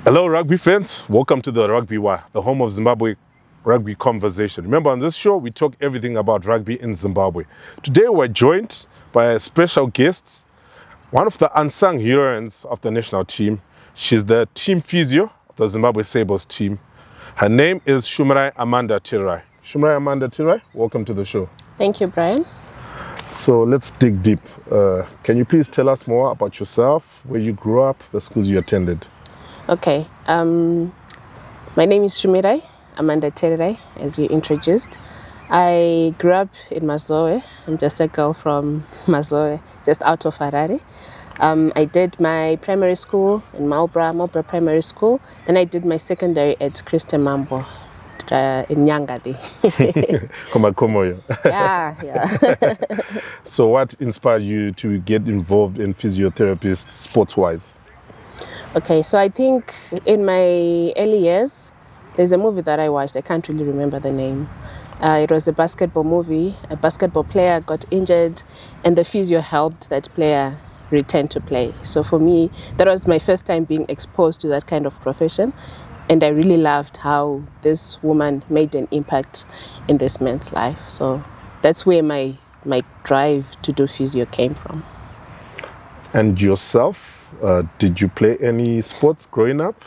Hello, rugby fans. Welcome to the Rugby Wire, the home of Zimbabwe rugby conversation. Remember, on this show, we talk everything about rugby in Zimbabwe. Today, we're joined by a special guest, one of the unsung heroines of the national team. She's the team physio of the Zimbabwe Sables team. Her name is Shumirai Amanda Tererai. Shumirai Amanda Tererai, welcome to the show. Thank you, Brian. So let's dig deep. Can you please tell us more about yourself, where you grew up, the schools you attended? Okay. My name is Shumirai Amanda Tererai, as you introduced. I grew up in Mazoe. I'm just a girl from Mazoe, just out of Harare. I did my primary school in Marlborough Primary School. Then I did my secondary at Christian Mambo in Nyangadi. Yeah. So what inspired you to get involved in physiotherapy sports-wise? Okay, so I think in my early years, there's a movie that I watched. I can't really remember the name. It was a basketball movie. A basketball player got injured and the physio helped that player return to play. So for me, that was my first time being exposed to that kind of profession. And I really loved how this woman made an impact in this man's life. So that's where my drive to do physio came from. And yourself? Did you play any sports growing up?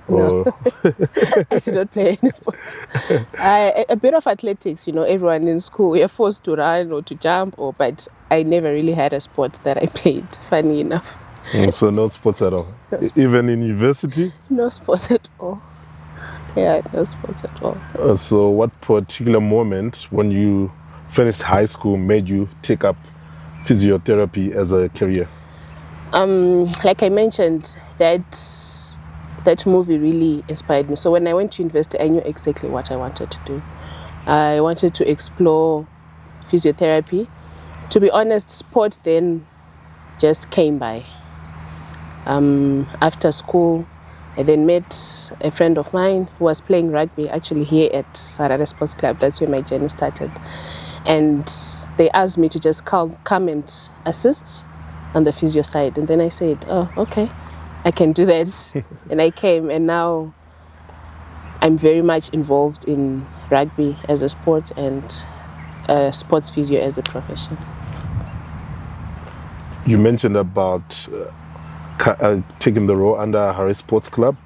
No, I did not play any sports. A bit of athletics, everyone in school, we are forced to run or to jump, but I never really had a sport that I played, funny enough. So no sports at all? No sports. Even in university? No sports at all. Yeah, no sports at all. So what particular moment when you finished high school made you take up physiotherapy as a career? Like I mentioned, that movie really inspired me. So when I went to university, I knew exactly what I wanted to do. I wanted to explore physiotherapy. To be honest, sport then just came by. After school, I then met a friend of mine who was playing rugby, actually here at Harare Sports Club. That's where my journey started. And they asked me to just come and assist on the physio side. And then I said, oh, okay, I can do that. And I came, and now I'm very much involved in rugby as a sport and sports physio as a profession. You mentioned about taking the role under Harare Sports Club,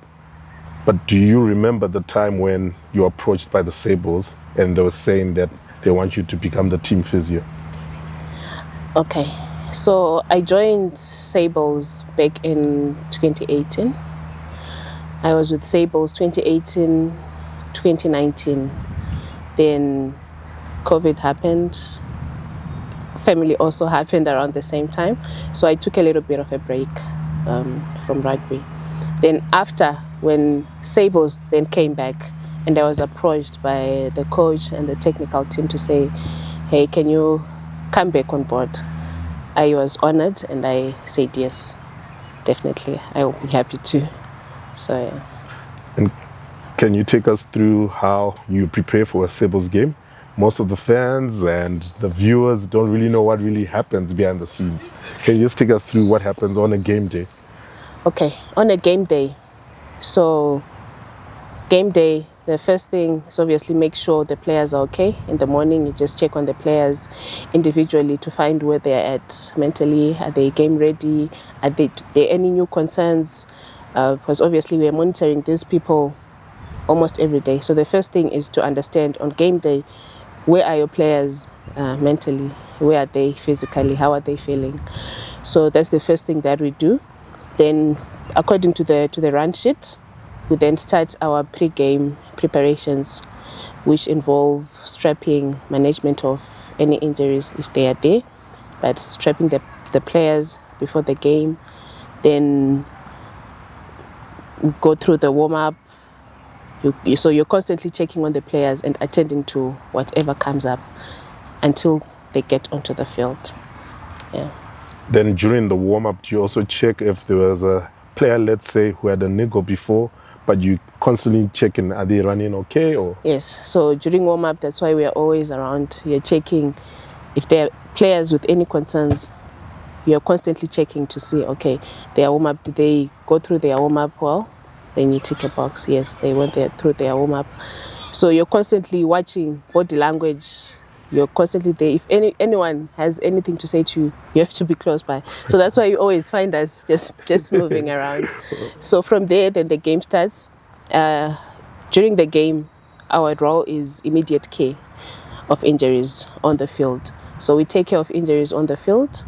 but do you remember the time when you were approached by the Sables and they were saying that they want you to become the team physio? Okay. So I joined Sables back in 2018. I was with Sables 2018, 2019. Then COVID happened. Family also happened around the same time. So I took a little bit of a break from rugby. Then after, when Sables then came back, and I was approached by the coach and the technical team to say, hey, can you come back on board? I was honored and I said yes, definitely. I will be happy to. So yeah. And can you take us through how you prepare for a Sables game? Most of the fans and the viewers don't really know what really happens behind the scenes. Can you just take us through what happens on a game day? Okay, on a game day. So game day, the first thing is obviously make sure the players are okay. In the morning, you just check on the players individually to find where they're at mentally. Are they game ready? Are there any new concerns? Because obviously we are monitoring these people almost every day. So the first thing is to understand on game day, where are your players mentally? Where are they physically? How are they feeling? So that's the first thing that we do. Then according to the run sheet, we then start our pre-game preparations, which involve strapping, management of any injuries if they are there, but strapping the players before the game. Then we go through the warm-up. So you're constantly checking on the players and attending to whatever comes up until they get onto the field. Yeah. Then during the warm-up, do you also check if there was a player, let's say, who had a niggle before, but you constantly checking, are they running okay? Or? Yes, so during warm-up, that's why we are always around. You're checking if there are players with any concerns. You're constantly checking to see, okay, their warm-up, did they go through their warm-up well? then you tick a box. Yes, they went there through their warm-up. So you're constantly watching body language. You're constantly there. If anyone has anything to say to you, you have to be close by. So that's why you always find us just moving around. So from there, then the game starts. During the game, our role is immediate care of injuries on the field. So we take care of injuries on the field.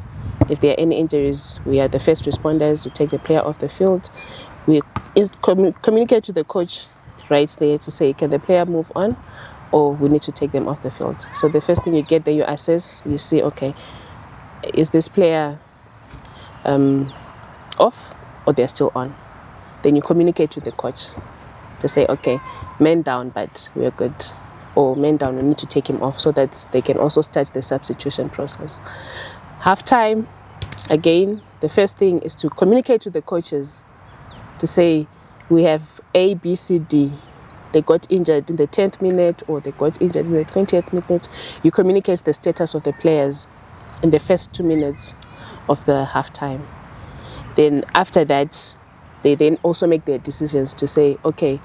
If there are any injuries, we are the first responders. We take the player off the field. We communicate to the coach right there to say, can the player move on, or we need to take them off the field. So the first thing you get there, you assess, you see, okay, is this player off or they're still on? Then you communicate to the coach to say, okay, man down, but we're good. Or man down, we need to take him off, so that they can also start the substitution process. Halftime, again, the first thing is to communicate to the coaches to say, we have A, B, C, D. They got injured in the 10th minute or they got injured in the 20th minute. You communicate the status of the players in the first 2 minutes of the halftime. Then after that, they then also make their decisions to say, okay,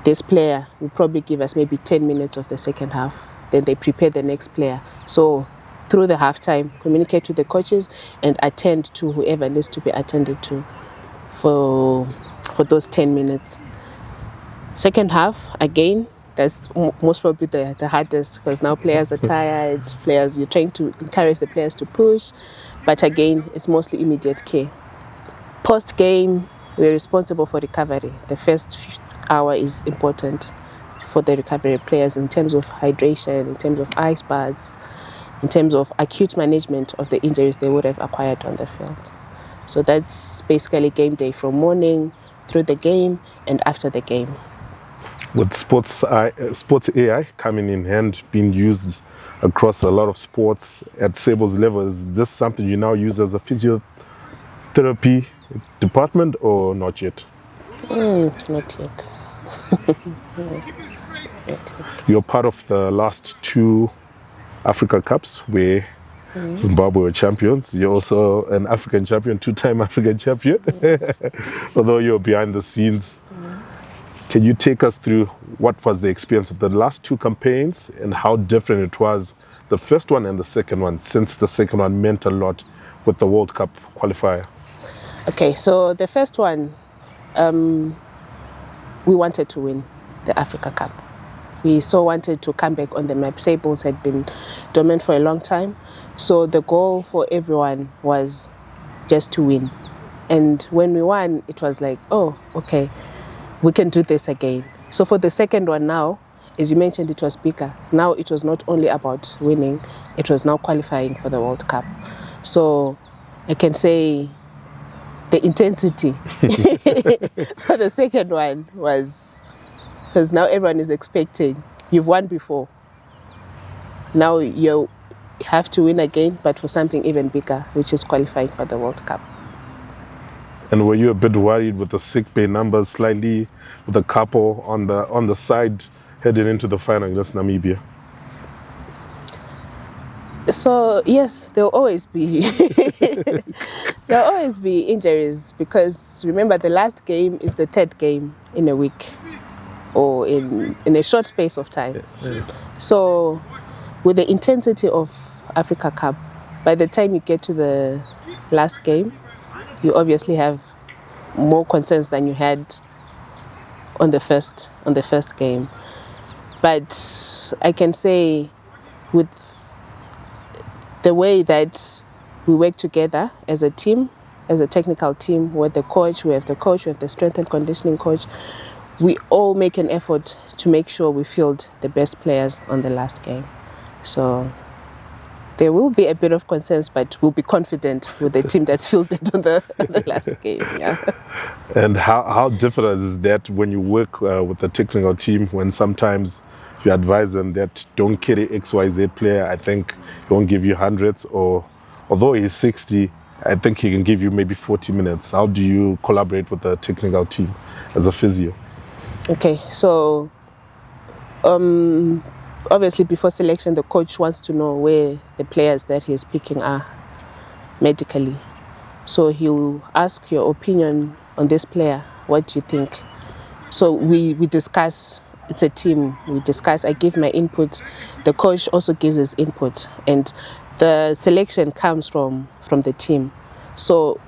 this player will probably give us maybe 10 minutes of the second half. Then they prepare the next player. So through the halftime, communicate to the coaches and attend to whoever needs to be attended to for those 10 minutes. Second half, again, that's most probably the hardest, because now players are tired, you're trying to encourage the players to push, but again, it's mostly immediate care. Post-game, we're responsible for recovery. The first hour is important for the recovery players in terms of hydration, in terms of ice baths, in terms of acute management of the injuries they would have acquired on the field. So that's basically game day, from morning through the game and after the game. With sports AI coming in hand, being used across a lot of sports at Sables level, is this something you now use as a physiotherapy department or not yet? Not yet. Not yet. You're part of the last 2 Africa Cups where Zimbabwe were champions. You're also an African champion, 2-time African champion. Yes. Although you're behind the scenes. Can you take us through what was the experience of the last 2 campaigns and how different it was, the first one and the second one, since the second one meant a lot with the World Cup qualifier? Okay, so the first one, we wanted to win the Africa Cup. We so wanted to come back on the map. Sables had been dormant for a long time. So the goal for everyone was just to win. And when we won, it was like, oh, okay, we can do this again. So for the second one now, as you mentioned, it was bigger. Now it was not only about winning, it was now qualifying for the World Cup. So I can say the intensity for the second one was, because now everyone is expecting, you've won before. Now you have to win again, but for something even bigger, which is qualifying for the World Cup. And were you a bit worried with the sick bay numbers slightly, with a couple on the side heading into the final against Namibia? So yes, there'll always be injuries, because remember, the last game is the 3rd game in a week or in a short space of time. Yeah. So with the intensity of Africa Cup, by the time you get to the last game, you obviously have more concerns than you had on the first game. But I can say, with the way that we work together as a team, as a technical team, we have the coach, we have the strength and conditioning coach, we all make an effort to make sure we field the best players on the last game. So there will be a bit of concerns, but we'll be confident with the team that's fielded on the last game. Yeah. And how difficult is that when you work with the technical team, when sometimes you advise them that don't carry XYZ player, I think he won't give you hundreds, or although he's 60, I think he can give you maybe 40 minutes. How do you collaborate with the technical team as a physio? Okay, so obviously before selection, the coach wants to know where the players that he's picking are medically. So he'll ask your opinion on this player. What do you think? So we discuss. It's a team. We discuss. I give my input. The coach also gives his input, and the selection comes from the team. So,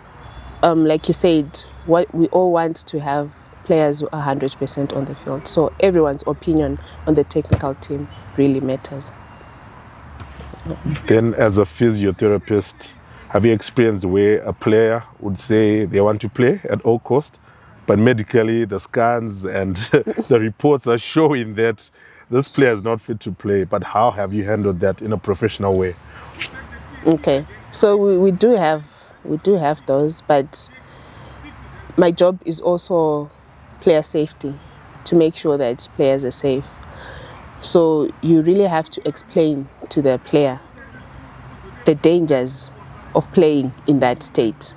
like you said, what we all want to have players who are 100% on the field. So everyone's opinion on the technical team really matters. Then, as a physiotherapist, have you experienced where a player would say they want to play at all cost, but medically the scans and the reports are showing that this player is not fit to play? But how have you handled that in a professional way? Okay, so we do have those, but my job is also player safety, to make sure that players are safe. So you really have to explain to the player the dangers of playing in that state.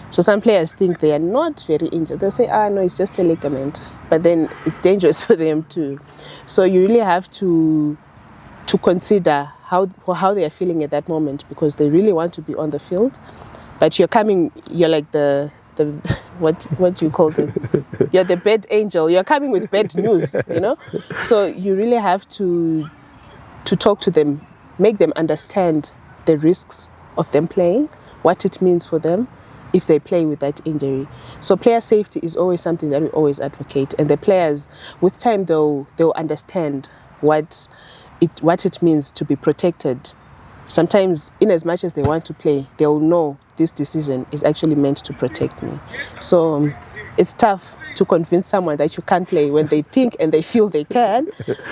So some players think they are not very injured. They say, no, it's just a ligament. But then it's dangerous for them too. So you really have to consider how they are feeling at that moment, because they really want to be on the field. But you're like the what do you call them? You're the bad angel. You're coming with bad news, So you really have to talk to them, make them understand the risks of them playing, what it means for them if they play with that injury. So player safety is always something that we always advocate, and the players, with time, they'll understand what it means to be protected. Sometimes, in as much as they want to play, they'll know this decision is actually meant to protect me. So it's tough to convince someone that you can't play when they think and they feel they can.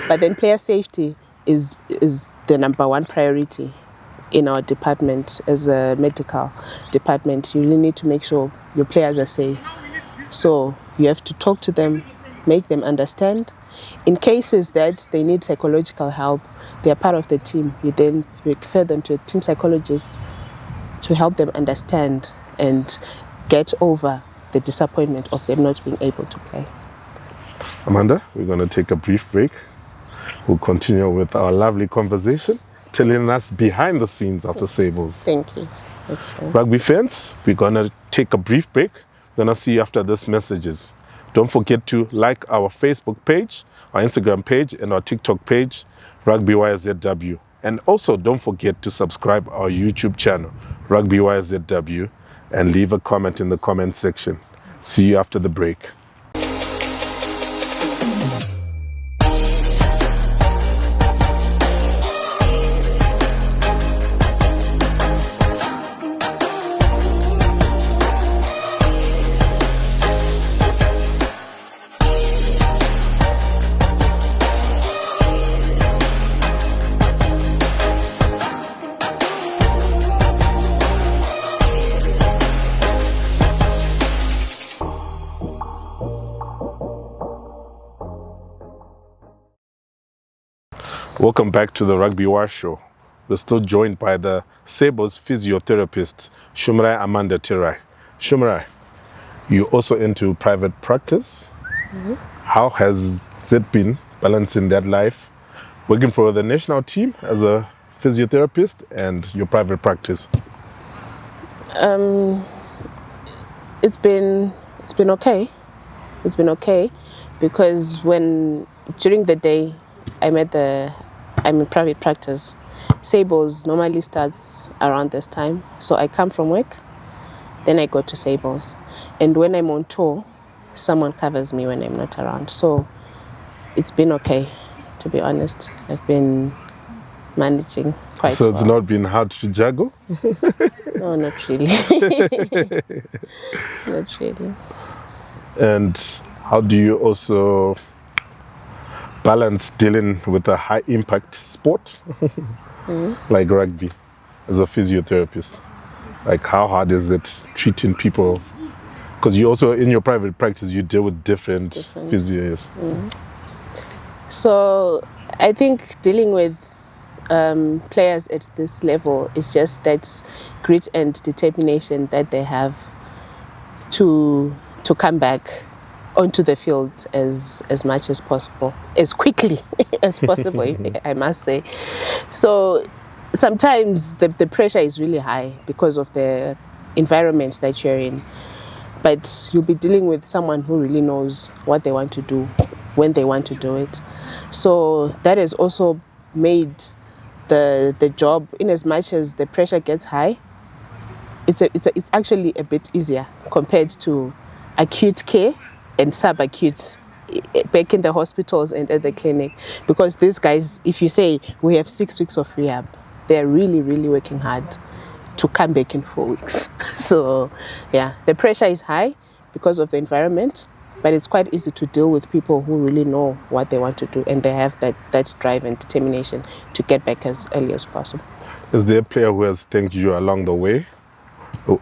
But then player safety is the number one priority in our department. As a medical department, you really need to make sure your players are safe. So you have to talk to them, make them understand. In cases that they need psychological help, they are part of the team. You then refer them to a team psychologist to help them understand and get over the disappointment of them not being able to play. Amanda, we're going to take a brief break. We'll continue with our lovely conversation, telling us behind the scenes of the Sables. Thank you. That's fine. Rugby fans, we're going to take a brief break. We're going to see you after these messages. Don't forget to like our Facebook page, our Instagram page, and our TikTok page, Rugby YZW. And also don't forget to subscribe our YouTube channel, Rugby YZW, and leave a comment in the comment section. See you after the break. Welcome back to the Rugby War Show. We're still joined by the Sables physiotherapist, Shumirai Amanda Tererai. Shumirai, you're also into private practice. Mm-hmm. How has it been balancing that life, working for the national team as a physiotherapist and your private practice? It's been okay. It's been okay because during the day I'm in private practice. Sables normally starts around this time. So I come from work, then I go to Sables. And when I'm on tour, someone covers me when I'm not around. So it's been okay, to be honest. I've been managing quite So well. It's not been hard to juggle? No, not really. Not really. And how do you also balance dealing with a high impact sport like rugby as a physiotherapist? Like, how hard is it treating people? Because you also, in your private practice, you deal with different physios. So I think dealing with players at this level is just that grit and determination that they have to come back onto the field as much as possible, as quickly as possible, I must say. So sometimes the pressure is really high because of the environment that you're in. but you'll be dealing with someone who really knows what they want to do, when they want to do it. So that has also made the job, in as much as the pressure gets high, it's actually a bit easier compared to acute care and subacute back in the hospitals and at the clinic. Because these guys, if you say we have 6 weeks of rehab, they're really, really working hard to come back in 4 weeks. So yeah, the pressure is high because of the environment, but it's quite easy to deal with people who really know what they want to do, and they have that drive and determination to get back as early as possible. Is there a player who has thanked you along the way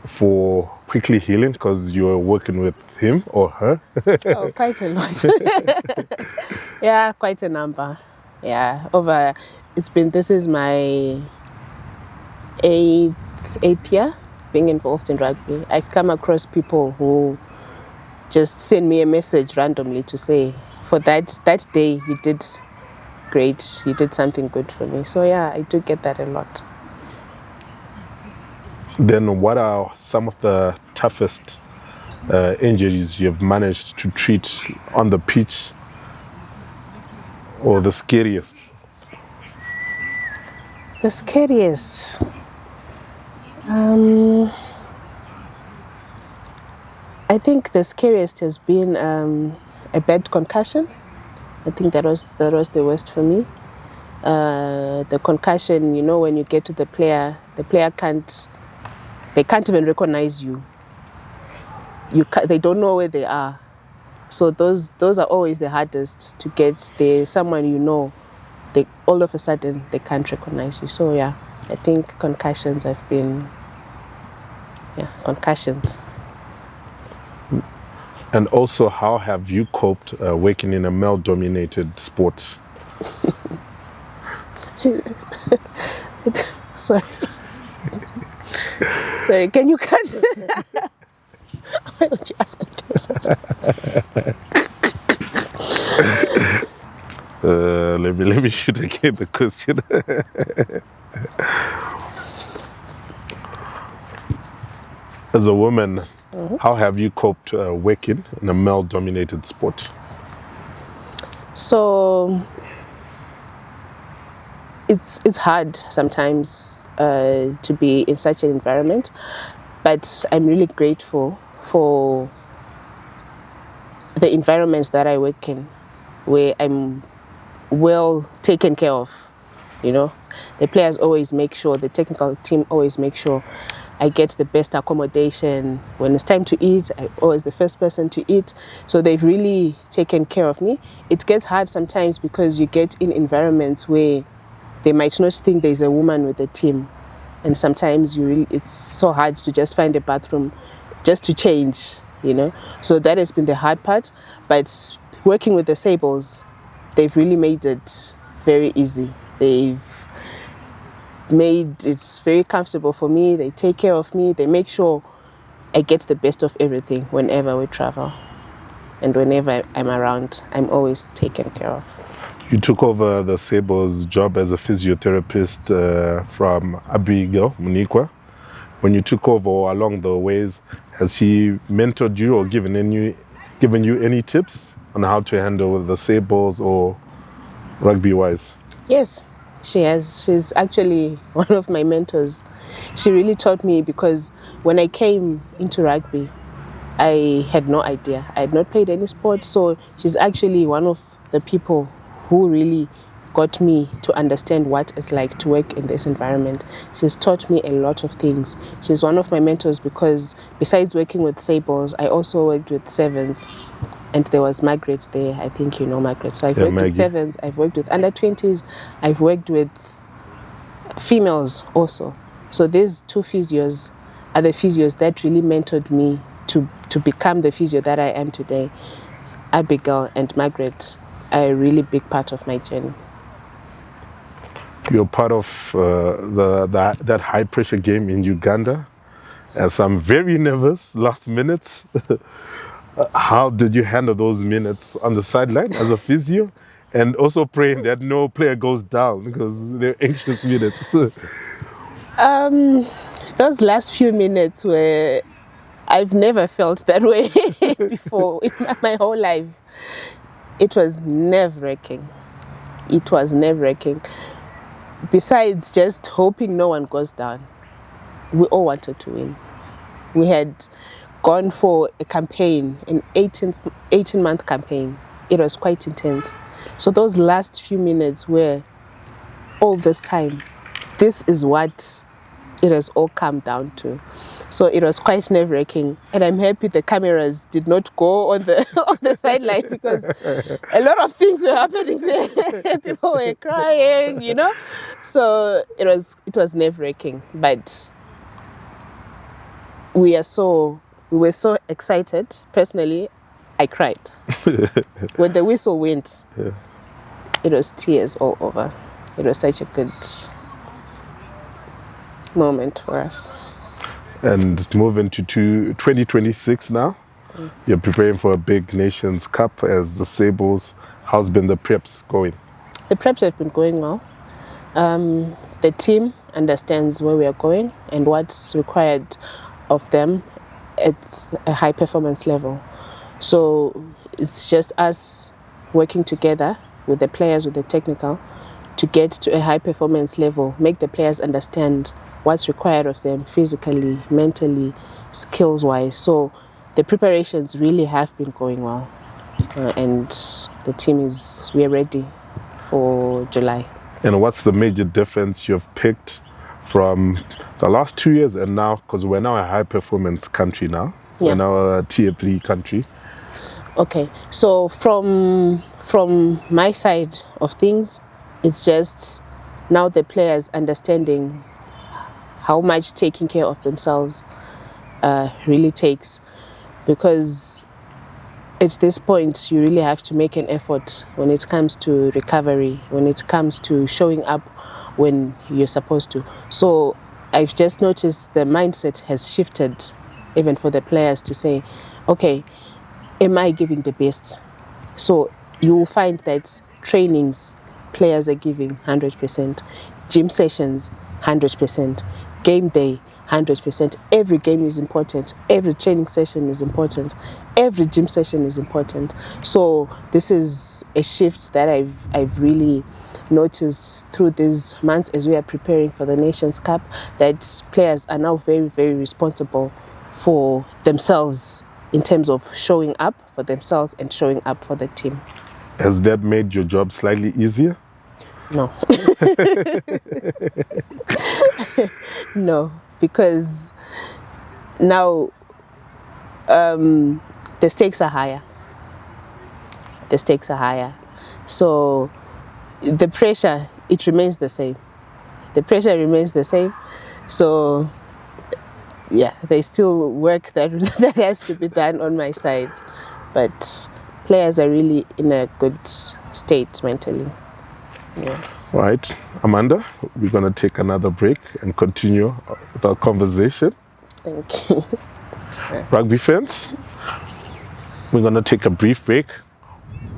for quickly healing because you're working with him or her? Oh, quite a lot. Yeah, quite a number. Yeah, this is my eighth year being involved in rugby. I've come across people who just send me a message randomly to say, for that day you did great, you did something good for me. So yeah, I do get that a lot. Then what are some of the toughest injuries you've managed to treat on the pitch, or the scariest? The scariest? I think the scariest has been a bad concussion. I think that was the worst for me. The concussion, when you get to the player can't even recognize you. They don't know where they are. So those are always the hardest to get. There's someone they all of a sudden they can't recognize you. So yeah, I think concussions have been concussions. And also, how have you coped working in a male-dominated sport? Sorry, can you cut? Why don't you ask me questions? Let me shoot again the question. As a woman, how have you coped working in a male-dominated sport? So it's hard sometimes to be in such an environment, but I'm really grateful for the environments that I work in, where I'm well taken care of. The players always make sure, the technical team always make sure I get the best accommodation. When it's time to eat, I'm always the first person to eat. So they've really taken care of me. It gets hard sometimes because you get in environments where they might not think there's a woman with the team. And sometimes it's so hard to just find a bathroom just to change, So that has been the hard part. But working with the Sables, they've really made it very easy. They've made it very comfortable for me. They take care of me. They make sure I get the best of everything whenever we travel. And whenever I'm around, I'm always taken care of. You took over the Sables job as a physiotherapist from Abigail Munikwa. When you took over, along the ways, has he mentored you or given you any tips on how to handle the Sables or rugby-wise? Yes, she has. She's actually one of my mentors. She really taught me, because when I came into rugby, I had no idea. I had not played any sport, so she's actually one of the people who really got me to understand what it's like to work in this environment. She's taught me a lot of things. She's one of my mentors because besides working with Sables, I also worked with Sevens. And there was Margaret there. I think you know Margaret. So I've worked with Sevens, I've worked with under-20s, I've worked with females also. So these two physios are the physios that really mentored me to become the physio that I am today. Abigail and Margaret are a really big part of my journey. You're part of that high-pressure game in Uganda, as I'm very nervous last minutes. How did you handle those minutes on the sideline as a physio, and also praying that no player goes down because they're anxious minutes? Those last few minutes were I've never felt that way before in my whole life. It was nerve-wracking. It was nerve-wracking. Besides just hoping no one goes down, we all wanted to win. We had gone for a campaign, an 18-month campaign. It was quite intense. So those last few minutes were all this time. This is what it has all come down to. So it was quite nerve-wracking, and I'm happy the cameras did not go on the on the sideline, because a lot of things were happening there. People were crying, you know. So it was nerve-wracking, but we were so excited. Personally, I cried when the whistle went. Yeah. It was tears all over. It was such a good moment for us. And moving to 2026 now, you're preparing for a big Nations Cup as the Sables. How's been the preps going? The preps have been going well. The team understands where we are going and what's required of them at a high performance level. So it's just us working together with the players, with the technical, to get to a high performance level, make the players understand what's required of them physically, mentally, skills-wise. So the preparations really have been going well, and the team we're ready for July. And what's the major difference you've picked from the last 2 years and now? Because we're now a high-performance country now. Yeah. We're now a Tier 3 country. Okay, so from my side of things, it's just now the players understanding how much taking care of themselves really takes, because at this point you really have to make an effort when it comes to recovery, when it comes to showing up when you're supposed to. So I've just noticed the mindset has shifted, even for the players, to say, okay, am I giving the best? So you will find that trainings, players are giving 100%, gym sessions 100%, game day 100%. Every game is important, every training session is important, every gym session is important. So this is a shift that I've really noticed through these months as we are preparing for the Nations Cup, that players are now very, very responsible for themselves in terms of showing up for themselves and showing up for the team. Has that made your job slightly easier? No. No, because now the stakes are higher. The stakes are higher. So the pressure, it remains the same. The pressure remains the same. So yeah, there's still work that has to be done on my side. But players are really in a good state mentally. Yeah. Right, Amanda, we're going to take another break and continue with our conversation. Thank you. That's fair. Rugby fans, we're going to take a brief break.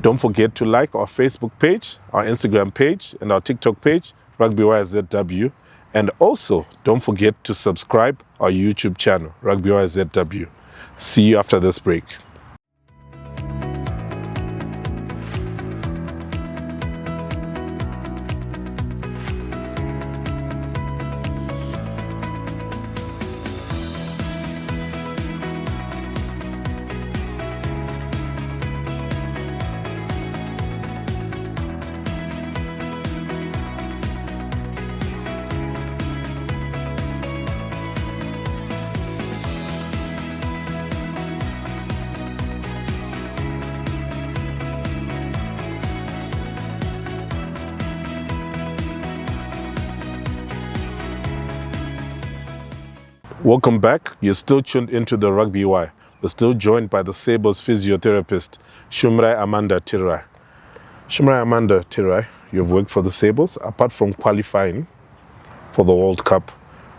Don't forget to like our Facebook page, our Instagram page, and our TikTok page, Rugby YZW. And also, don't forget to subscribe our YouTube channel, Rugby YZW. See you after this break. Welcome back. You're still tuned into the Rugby Y. We're still joined by the Sables physiotherapist, Shumirai Amanda Tererai. Shumirai Amanda Tererai, you've worked for the Sables. Apart from qualifying for the World Cup,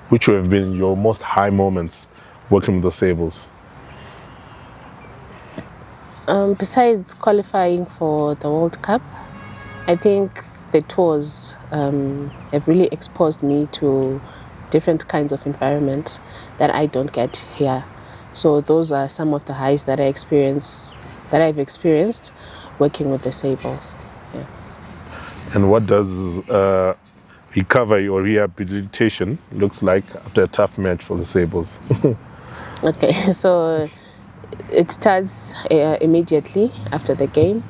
which have been your most high moments working with the Sables? Besides qualifying for the World Cup, I think the tours have really exposed me to different kinds of environments that I don't get here. So those are some of the highs that I've experienced working with the Sables. Yeah. And what does recovery or rehabilitation looks like after a tough match for the Sables? Okay, so it starts immediately after the game.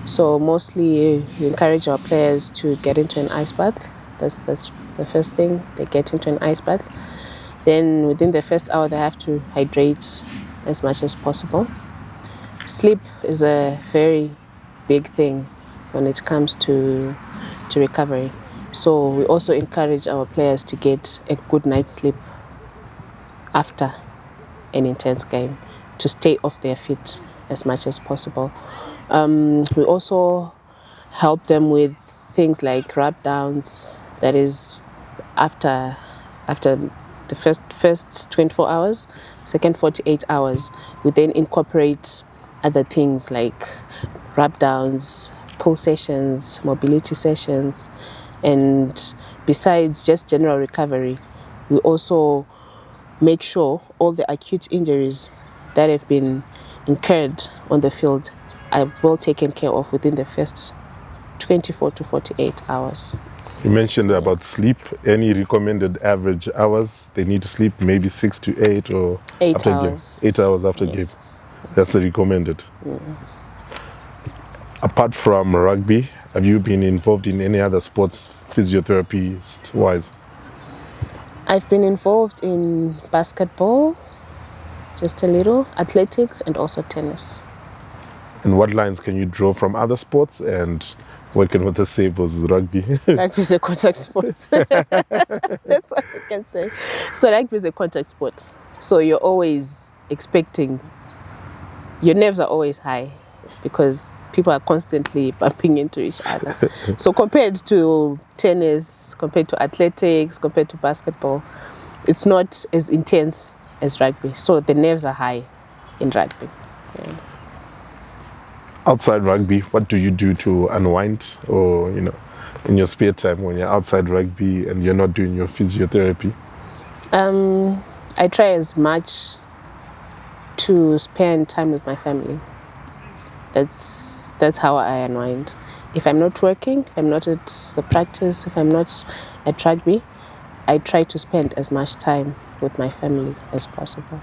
So mostly we encourage our players to get into an ice bath. That's the first thing. They get into an ice bath. Then within the first hour they have to hydrate as much as possible. Sleep is a very big thing when it comes to recovery. So we also encourage our players to get a good night's sleep after an intense game to stay off their feet as much as possible. We also help them with things like rub downs, that is after the first 24 hours, second 48 hours, we then incorporate other things like rub downs, pull sessions, mobility sessions, and besides just general recovery, we also make sure all the acute injuries that have been incurred on the field are well taken care of within the first 24 to 48 hours. You mentioned about sleep. Any recommended average hours they need to sleep? Maybe 6 to 8 or 8 after hours. Game? 8 hours after Yes. game. That's the recommended. Apart from rugby, have you been involved in any other sports, physiotherapist-wise? I've been involved in basketball, just a little, athletics, and also tennis. And what lines can you draw from other sports and working with the Sables rugby? Rugby is a contact sport. That's what I can say. So rugby is a contact sport. So you're always expecting, your nerves are always high because people are constantly bumping into each other. So compared to tennis, compared to athletics, compared to basketball, it's not as intense as rugby. So the nerves are high in rugby. Yeah. Outside rugby, what do you do to unwind, or in your spare time when you're outside rugby and you're not doing your physiotherapy? I try as much to spend time with my family. That's how I unwind. If I'm not working, if I'm not at the practice, if I'm not at rugby, I try to spend as much time with my family as possible.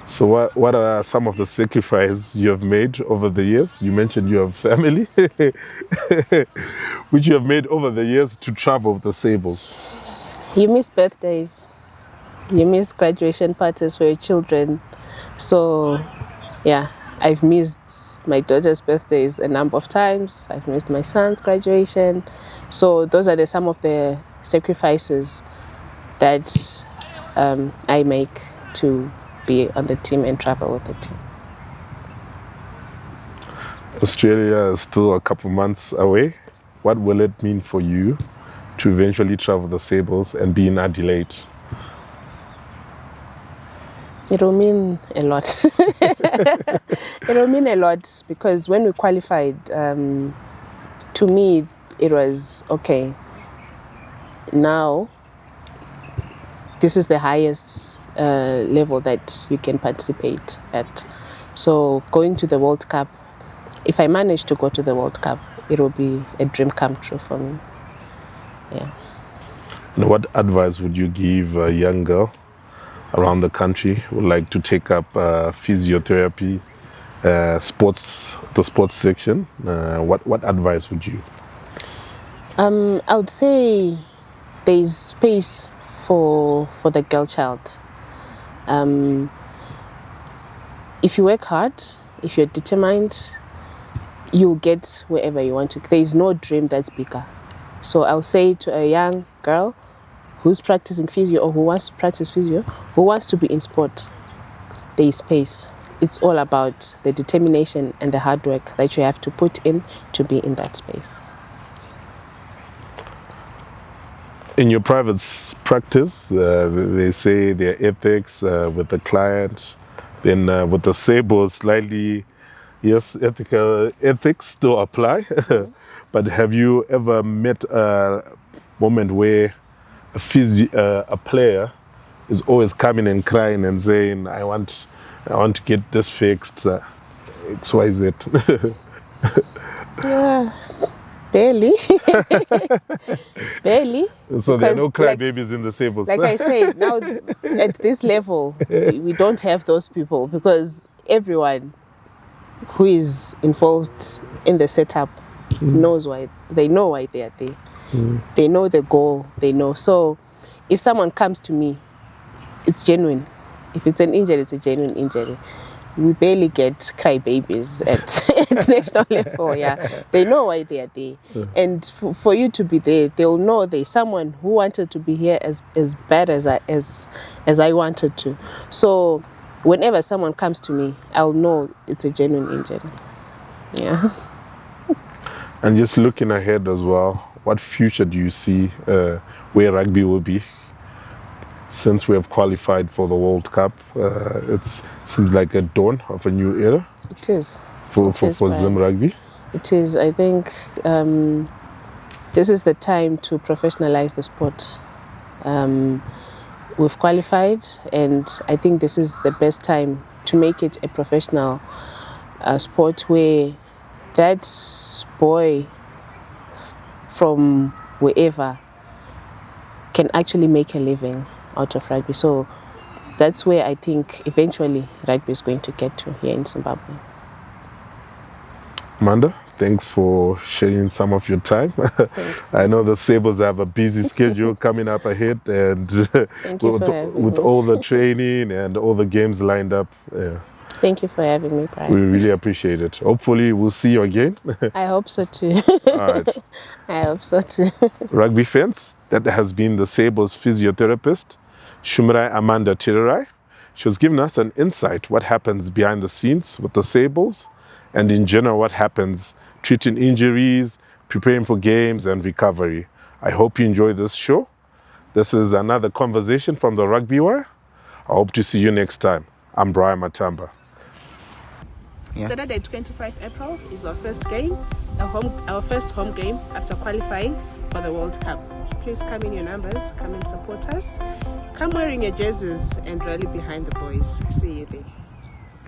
So what are some of the sacrifices you have made over the years? You mentioned you have family, which you have made over the years to travel with the Sables. You miss birthdays. You miss graduation parties for your children. So, yeah, I've missed my daughter's birthdays a number of times. I've missed my son's graduation. So those are some of the sacrifices that I make to be on the team and travel with the team. Australia is still a couple months away. What will it mean for you to eventually travel the Sables and be in Adelaide? It will mean a lot. It will mean a lot because when we qualified, to me, it was okay. Now, this is the highest level that you can participate at. So going to the World Cup, if I manage to go to the World Cup, it will be a dream come true for me. Yeah. And what advice would you give a young girl around the country who would like to take up physiotherapy, the sports section? What advice would you? I would say there is space for the girl child. If you work hard, if you're determined, you'll get wherever you want to. There is no dream that's bigger. So I'll say to a young girl who's practicing physio or who wants to practice physio, who wants to be in sport, there is space. It's all about the determination and the hard work that you have to put in to be in that space. In your private practice, they say their ethics with the client, then with the Sables, slightly, yes, ethics still apply. But have you ever met a moment where a player is always coming and crying and saying, I want to get this fixed, XYZ. Yeah, barely. Barely. So there are no Because, crybabies in the Sables. Like I said, now at this level, we don't have those people, because everyone who is involved in the setup knows why. They know why they are there. They know the goal. They know. So if someone comes to me, it's genuine. If it's an injury, it's a genuine injury. We barely get crybabies at national level. Yeah, they know why they are there, and for you to be there, they'll know there's someone who wanted to be here as bad as I wanted to. So whenever someone comes to me, I'll know it's a genuine injury. Yeah. And just looking ahead as well, what future do you see where rugby will be? Since we have qualified for the World Cup, it seems like a dawn of a new era. It is. For Zim Rugby. It is. I think this is the time to professionalize the sport. We've qualified, and I think this is the best time to make it a professional sport where that boy from wherever can actually make a living out of rugby. So that's where I think eventually rugby is going to get to here in Zimbabwe. Amanda, thanks for sharing some of your time. I know the Sables have a busy schedule coming up ahead, and with all the training and all the games lined up. Yeah. Thank you for having me, Brian. We really appreciate it. Hopefully we'll see you again. I hope so too. All right. I hope so too. Rugby fans, that has been the Sables physiotherapist, Shumirai Amanda Tererai. She was giving us an insight what happens behind the scenes with the Sables, and in general what happens treating injuries, preparing for games and recovery. I hope you enjoy this show. This is another conversation from the Rugby Wire. I hope to see you next time. I'm Brian Matamba. Yeah. Saturday, 25 April is our first game, our first home game after qualifying for the World Cup. Please come in your numbers, come and support us. Come wearing your jerseys and rally behind the boys. See you there.